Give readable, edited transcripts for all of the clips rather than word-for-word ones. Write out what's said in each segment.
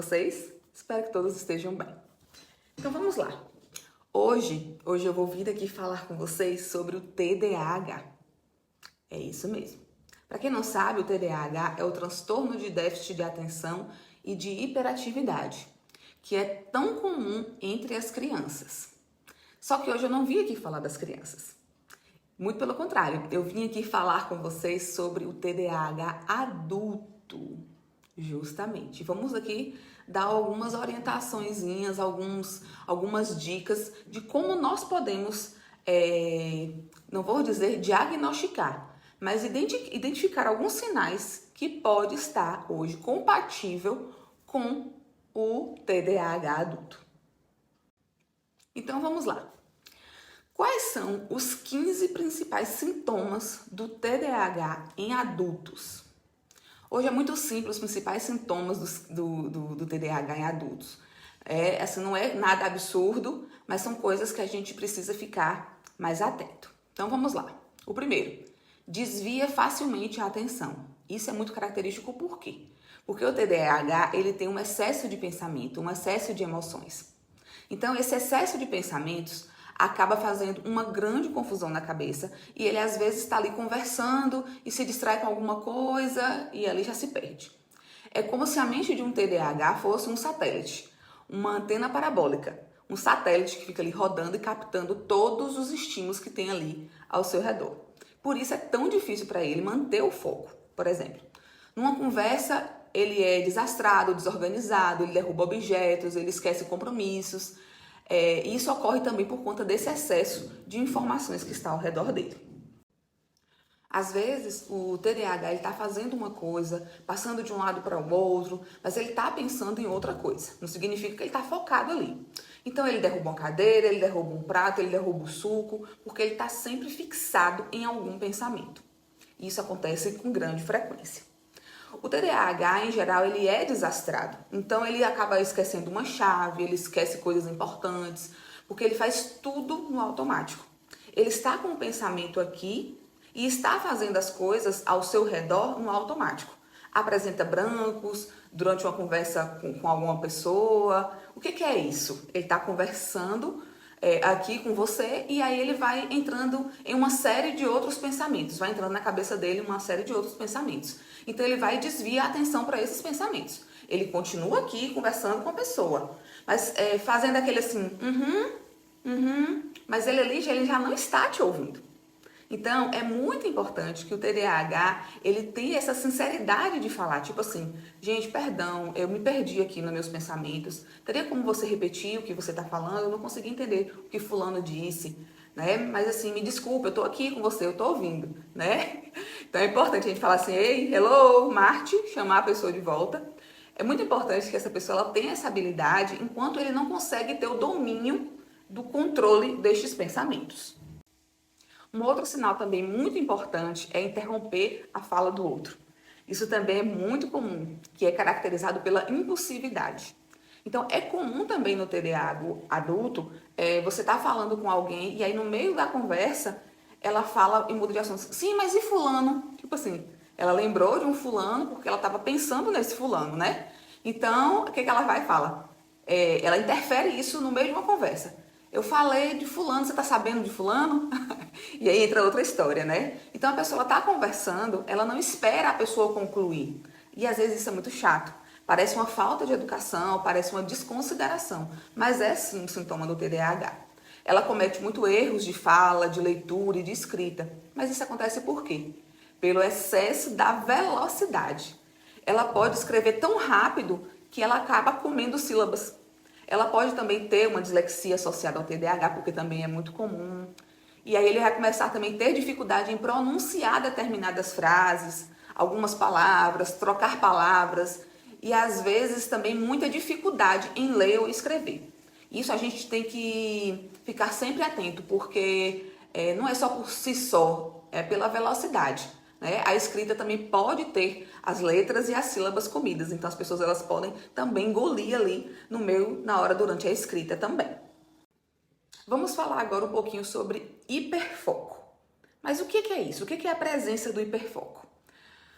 vocês? Espero que todos estejam bem. Então vamos lá. Hoje eu vou vir aqui falar com vocês sobre o TDAH. É isso mesmo. Para quem não sabe, o TDAH é o transtorno de déficit de atenção e de hiperatividade, que é tão comum entre as crianças. Só que hoje eu não vim aqui falar das crianças. Muito pelo contrário, eu vim aqui falar com vocês sobre o TDAH adulto. Justamente. Vamos aqui dar algumas orientaçõezinhas, algumas dicas de como nós podemos, não vou dizer diagnosticar, mas identificar alguns sinais que pode estar hoje compatível com o TDAH adulto. Então vamos lá. Quais são os 15 principais sintomas do TDAH em adultos? Hoje é muito simples os principais sintomas do TDAH em adultos. Não é nada absurdo, mas são coisas que a gente precisa ficar mais atento. Então vamos lá. O primeiro, desvia facilmente a atenção. Isso é muito característico por quê? Porque o TDAH ele tem um excesso de pensamento, um excesso de emoções. Então esse excesso de pensamentos acaba fazendo uma grande confusão na cabeça e ele às vezes está ali conversando e se distrai com alguma coisa e ali já se perde. É como se a mente de um TDAH fosse um satélite, uma antena parabólica, um satélite que fica ali rodando e captando todos os estímulos que tem ali ao seu redor. Por isso é tão difícil para ele manter o foco. Por exemplo, numa conversa ele é desastrado, desorganizado, ele derruba objetos, ele esquece compromissos. E isso ocorre também por conta desse excesso de informações que está ao redor dele. Às vezes, o TDAH está fazendo uma coisa, passando de um lado para o outro, mas ele está pensando em outra coisa. Não significa que ele está focado ali. Então, ele derruba uma cadeira, ele derruba um prato, ele derruba o suco, porque ele está sempre fixado em algum pensamento. Isso acontece com grande frequência. O TDAH, em geral, ele é desastrado. Então, ele acaba esquecendo uma chave, ele esquece coisas importantes, porque ele faz tudo no automático. Ele está com o pensamento aqui e está fazendo as coisas ao seu redor no automático. Apresenta brancos durante uma conversa com alguma pessoa. O que é isso? Ele está conversando aqui com você e aí ele vai entrando em uma série de outros pensamentos, vai entrando na cabeça dele uma série de outros pensamentos. Então ele vai desviar a atenção para esses pensamentos. Ele continua aqui conversando com a pessoa, mas fazendo aquele assim, mas ele ali ele já não está te ouvindo. Então, é muito importante que o TDAH, ele tenha essa sinceridade de falar, tipo assim, gente, perdão, eu me perdi aqui nos meus pensamentos, teria como você repetir o que você está falando? Eu não consegui entender o que fulano disse, né? Mas assim, me desculpa, eu tô aqui com você, eu tô ouvindo, né? Então é importante a gente falar assim, ei, hello, Marte, chamar a pessoa de volta. É muito importante que essa pessoa ela tenha essa habilidade enquanto ele não consegue ter o domínio do controle destes pensamentos. Um outro sinal também muito importante é interromper a fala do outro. Isso também é muito comum, que é caracterizado pela impulsividade. Então, é comum também no TDAH adulto, você tá falando com alguém e aí no meio da conversa, ela fala e muda de assunto. Sim, mas e fulano? Tipo assim, ela lembrou de um fulano porque ela estava pensando nesse fulano, né? Então, o que ela vai e fala? Ela interfere isso no meio de uma conversa. Eu falei de fulano, você tá sabendo de fulano? E aí entra outra história, né? Então a pessoa tá conversando, ela não espera a pessoa concluir. E às vezes isso é muito chato. Parece uma falta de educação, parece uma desconsideração. Mas é sim um sintoma do TDAH. Ela comete muito erros de fala, de leitura e de escrita. Mas isso acontece por quê? Pelo excesso da velocidade. Ela pode escrever tão rápido que ela acaba comendo sílabas. Ela pode também ter uma dislexia associada ao TDAH, porque também é muito comum. E aí ele vai começar também a ter dificuldade em pronunciar determinadas frases, algumas palavras, trocar palavras. E às vezes também muita dificuldade em ler ou escrever. Isso a gente tem que ficar sempre atento, porque não é só por si só, é pela velocidade. Né? A escrita também pode ter as letras e as sílabas comidas, então as pessoas elas podem também engolir ali no meio, na hora durante a escrita também. Vamos falar agora um pouquinho sobre hiperfoco. Mas o que é isso? O que é a presença do hiperfoco?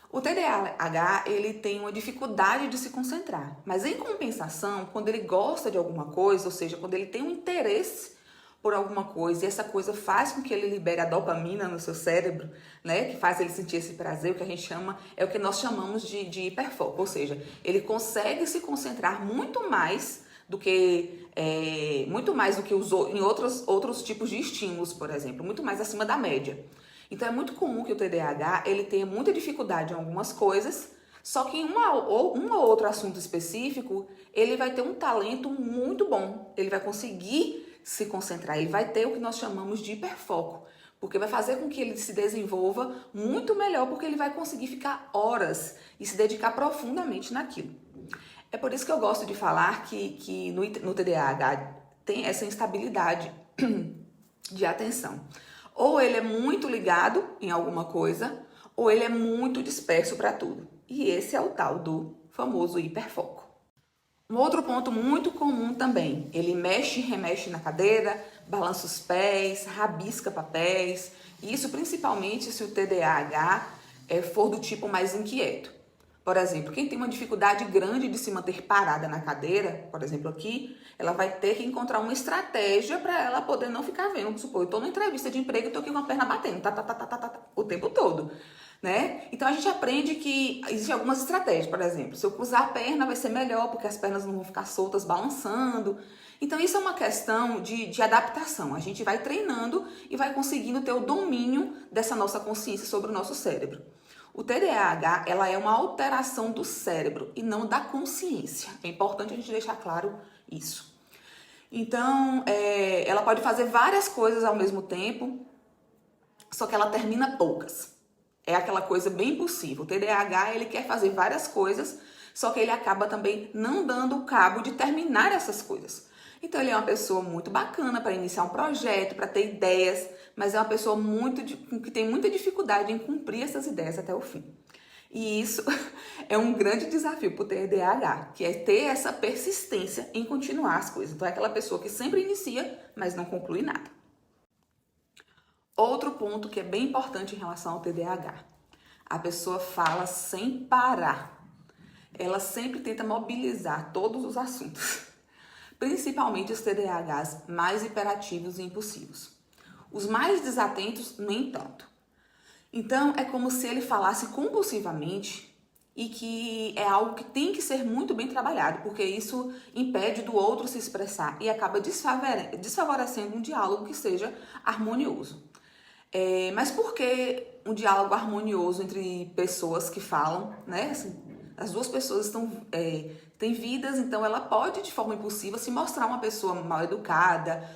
O TDAH, ele tem uma dificuldade de se concentrar, mas em compensação, quando ele gosta de alguma coisa, ou seja, quando ele tem um interesse por alguma coisa e essa coisa faz com que ele libere a dopamina no seu cérebro, né, que faz ele sentir esse prazer, o que a gente chama, é o que nós chamamos de hiperfoco, ou seja, ele consegue se concentrar muito mais do que em outros tipos de estímulos, por exemplo, muito mais acima da média. Então é muito comum que o TDAH ele tenha muita dificuldade em algumas coisas, só que em um ou outro assunto específico, ele vai ter um talento muito bom. Ele vai conseguir se concentrar, ele vai ter o que nós chamamos de hiperfoco, porque vai fazer com que ele se desenvolva muito melhor, porque ele vai conseguir ficar horas e se dedicar profundamente naquilo. É por isso que eu gosto de falar que no TDAH tem essa instabilidade de atenção. Ou ele é muito ligado em alguma coisa, ou ele é muito disperso para tudo. E esse é o tal do famoso hiperfoco. Um outro ponto muito comum também, ele mexe e remexe na cadeira, balança os pés, rabisca papéis, isso principalmente se o TDAH for do tipo mais inquieto. Por exemplo, quem tem uma dificuldade grande de se manter parada na cadeira, por exemplo aqui, ela vai ter que encontrar uma estratégia para ela poder não ficar vendo. Vamos supor, eu estou numa entrevista de emprego e estou aqui com a perna batendo, o tempo todo, né? Então a gente aprende que existem algumas estratégias, por exemplo, se eu cruzar a perna vai ser melhor, porque as pernas não vão ficar soltas balançando. Então isso é uma questão de adaptação. A gente vai treinando e vai conseguindo ter o domínio dessa nossa consciência sobre o nosso cérebro. O TDAH, ela é uma alteração do cérebro e não da consciência. É importante a gente deixar claro isso. Então, ela pode fazer várias coisas ao mesmo tempo, só que ela termina poucas. É aquela coisa bem impossível. O TDAH, ele quer fazer várias coisas, só que ele acaba também não dando o cabo de terminar essas coisas. Então, ele é uma pessoa muito bacana para iniciar um projeto, para ter ideias, mas é uma pessoa que tem muita dificuldade em cumprir essas ideias até o fim. E isso é um grande desafio para o TDAH, que é ter essa persistência em continuar as coisas. Então, é aquela pessoa que sempre inicia, mas não conclui nada. Outro ponto que é bem importante em relação ao TDAH. A pessoa fala sem parar. Ela sempre tenta mobilizar todos os assuntos. Principalmente os TDAHs mais hiperativos e impulsivos. Os mais desatentos, nem tanto. Então, é como se ele falasse compulsivamente e que é algo que tem que ser muito bem trabalhado, porque isso impede do outro se expressar e acaba desfavorecendo um diálogo que seja harmonioso. Mas por que um diálogo harmonioso entre pessoas que falam, né? Assim, as duas pessoas têm vidas, então ela pode, de forma impulsiva, se mostrar uma pessoa mal educada,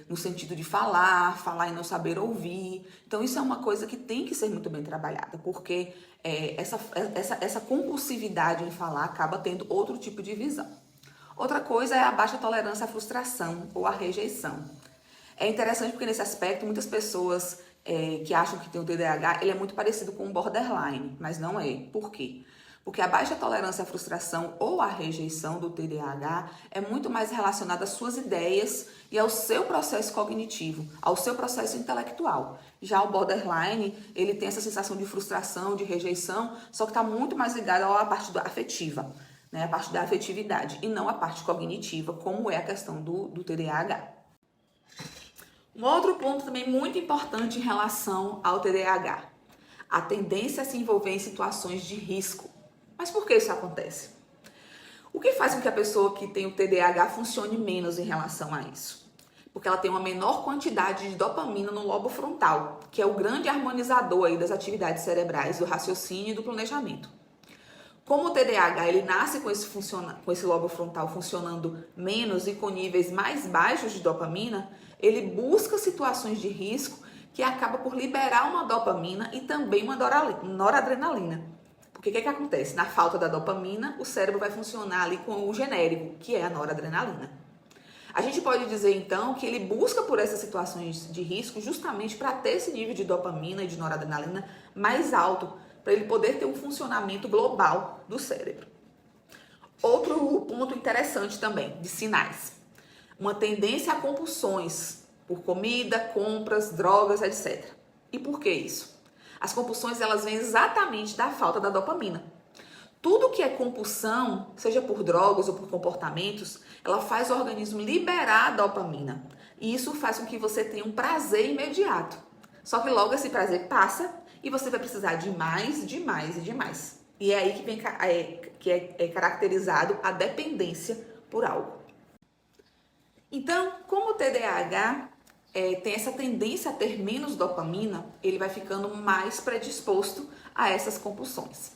no sentido de falar e não saber ouvir. Então isso é uma coisa que tem que ser muito bem trabalhada, porque essa compulsividade em falar acaba tendo outro tipo de visão. Outra coisa é a baixa tolerância à frustração ou à rejeição. É interessante porque nesse aspecto muitas pessoas que acham que tem o TDAH, ele é muito parecido com o borderline, mas não é. Por quê? Porque a baixa tolerância à frustração ou à rejeição do TDAH é muito mais relacionada às suas ideias e ao seu processo cognitivo, ao seu processo intelectual. Já o borderline, ele tem essa sensação de frustração, de rejeição, só que está muito mais ligado à parte afetiva, né? A parte da afetividade, e não a parte cognitiva, como é a questão do TDAH. Um outro ponto também muito importante em relação ao TDAH, a tendência a se envolver em situações de risco. Mas por que isso acontece? O que faz com que a pessoa que tem o TDAH funcione menos em relação a isso? Porque ela tem uma menor quantidade de dopamina no lobo frontal, que é o grande harmonizador aí das atividades cerebrais, do raciocínio e do planejamento. Como o TDAH ele nasce com esse lobo frontal funcionando menos e com níveis mais baixos de dopamina, ele busca situações de risco que acaba por liberar uma dopamina e também uma noradrenalina. Porque o que acontece? Na falta da dopamina, o cérebro vai funcionar ali com o genérico, que é a noradrenalina. A gente pode dizer, então, que ele busca por essas situações de risco justamente para ter esse nível de dopamina e de noradrenalina mais alto, para ele poder ter um funcionamento global do cérebro. Outro ponto interessante também, de sinais. Uma tendência a compulsões por comida, compras, drogas, etc. E por que isso? As compulsões, elas vêm exatamente da falta da dopamina. Tudo que é compulsão, seja por drogas ou por comportamentos, ela faz o organismo liberar a dopamina. E isso faz com que você tenha um prazer imediato. Só que logo esse prazer passa e você vai precisar de mais, de mais e de mais. E é aí que vem é caracterizado a dependência por algo. Então, como o TDAH tem essa tendência a ter menos dopamina, ele vai ficando mais predisposto a essas compulsões.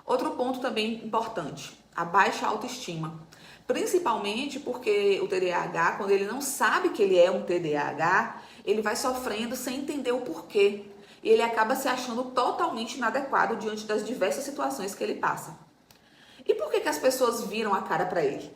Outro ponto também importante, a baixa autoestima. Principalmente porque o TDAH, quando ele não sabe que ele é um TDAH, ele vai sofrendo sem entender o porquê. E ele acaba se achando totalmente inadequado diante das diversas situações que ele passa. E por que as pessoas viram a cara para ele?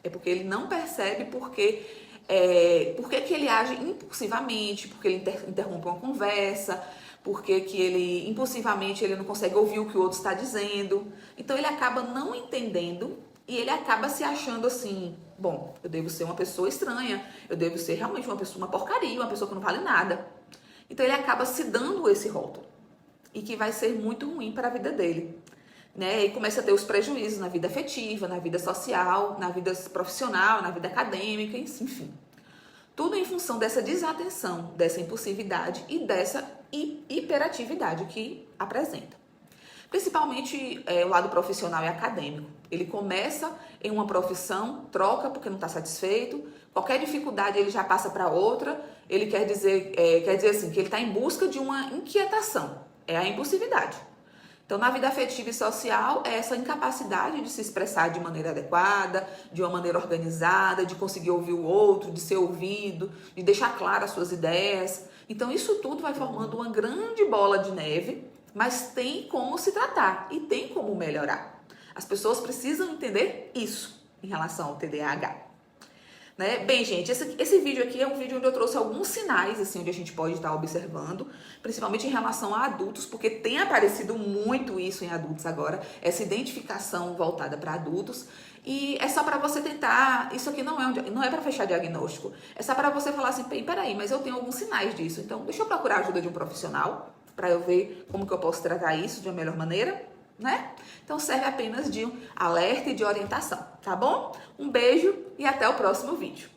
É porque ele não percebe por que ele age impulsivamente, porque ele interrompe uma conversa, porque ele impulsivamente ele não consegue ouvir o que o outro está dizendo. Então ele acaba não entendendo e ele acaba se achando assim, bom, eu devo ser uma pessoa estranha, eu devo ser realmente uma porcaria, uma pessoa que não vale nada. Então ele acaba se dando esse rótulo e que vai ser muito ruim para a vida dele. Né? E começa a ter os prejuízos na vida afetiva, na vida social, na vida profissional, na vida acadêmica, enfim. Tudo em função dessa desatenção, dessa impulsividade e dessa hiperatividade que apresenta. Principalmente o lado profissional e acadêmico. Ele começa em uma profissão, troca porque não está satisfeito, qualquer dificuldade ele já passa para outra, ele quer dizer assim, que ele está em busca de uma inquietação, é a impulsividade. Então, na vida afetiva e social, é essa incapacidade de se expressar de maneira adequada, de uma maneira organizada, de conseguir ouvir o outro, de ser ouvido, de deixar claras as suas ideias. Então, isso tudo vai formando uma grande bola de neve, mas tem como se tratar e tem como melhorar. As pessoas precisam entender isso em relação ao TDAH. Né? Bem, gente, esse vídeo aqui é um vídeo onde eu trouxe alguns sinais, assim, onde a gente pode estar observando, principalmente em relação a adultos, porque tem aparecido muito isso em adultos agora, essa identificação voltada para adultos, e é só para você tentar, isso aqui não é para fechar diagnóstico, é só para você falar assim, peraí, mas eu tenho alguns sinais disso, então deixa eu procurar a ajuda de um profissional, para eu ver como que eu posso tratar isso de uma melhor maneira. Né? Então serve apenas de um alerta e de orientação, tá bom? Um beijo e até o próximo vídeo.